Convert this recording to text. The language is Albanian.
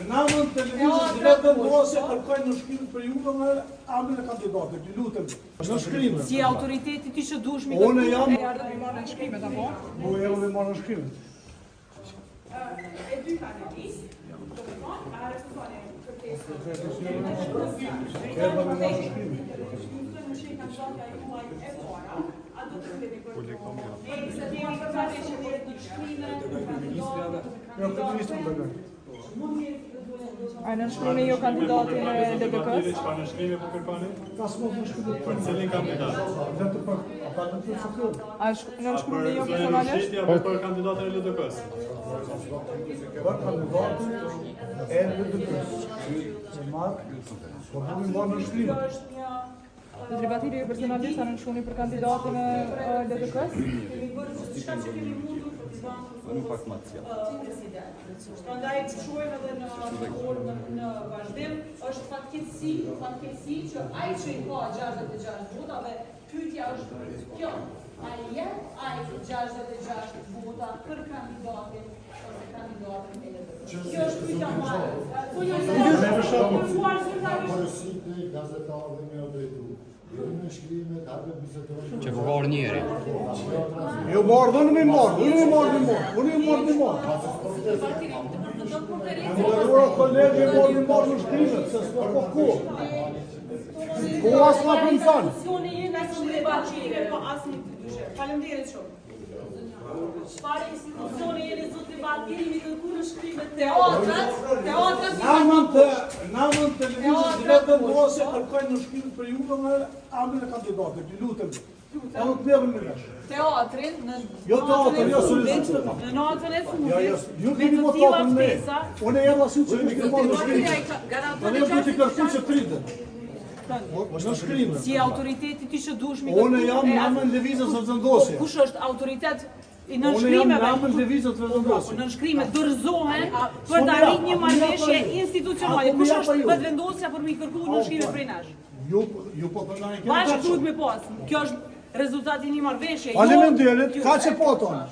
Namën televizës vetëm ose kërkojnë në shkrim për juve me emrin e kandidatit. Ju lutem. Në shkrim. Si autoriteti ti që duhesh mi Unë jam ardhur me marrë shkrimet apo? Po e me marrë në shkrim. E dy panelistë, a refuzuar kërkesën. Erdha me marrë shkrim. A në shkruni jo kandidatin e DDK-s? Ka në shkrimi për kërkani? Ka s'mo të shkrim. Për cilin kandidat? Vetë për ata të shkrim. A në shkruni jo personalisht? Apo për kandidatën e LDK-s? Për kandidatin e LDK-s. Se marrë, po të mi marrë në shkrim. Të tribatiri jo personalisht, a në shkruni për kandidatin e DDK-s? Prandaj shojmë edhe në vazhdim, është fatkeqësi që ai që i ka 66 vota dhe pyetja është kjo, a jep ai 66 vota për kandidatin ose kandidatin e LDK-s? Kjo është pyetja e madhe. Po jo, Porositni gazetarë me drejtu. Në shkrime, darbe bisetojnë. Që përvarë njeri. Jo marrë, unë me marrë. Ndërruar kolegë me marrë në shkrimet, se s'po po ku. Ku asë ma për më thanë. Institucioni jene asë në debatire, po asë një të dyshe. Faleminderit shumë. Çfarë institucioni jene zot debatiri me kërku në shkrimet teatrat? Namën televizës vetëm ose kërkojnë në shkrim për juve me emrin e kandidatit. Ju lutem. Edhe të merrem me vesh. Teatrin në Jo teatrin, jo solicitën. në natën e Ja, fundit. ju keni më tatën me. Unë e jam asu që një kërë marrë në shkrim. Në një të kërku që pritet. Në shkrim. Si autoriteti ti që duhesh mi Unë jam namën lëvizës së vendosjes. Kush është autoritet i në Unë jam shkrimeve? namën lëvizës së vendosjes. Në shkrimet dorëzohen për të arritur një marrëveshje institucionale. Kush është vetëvendosja për mi kërku në shkrimet prej nesh? Ju po përna e keni Bashkë kaçë. duhet me pas. Kjo është rezultati i një marrëveshje. Faleminderit, ka që po tonë.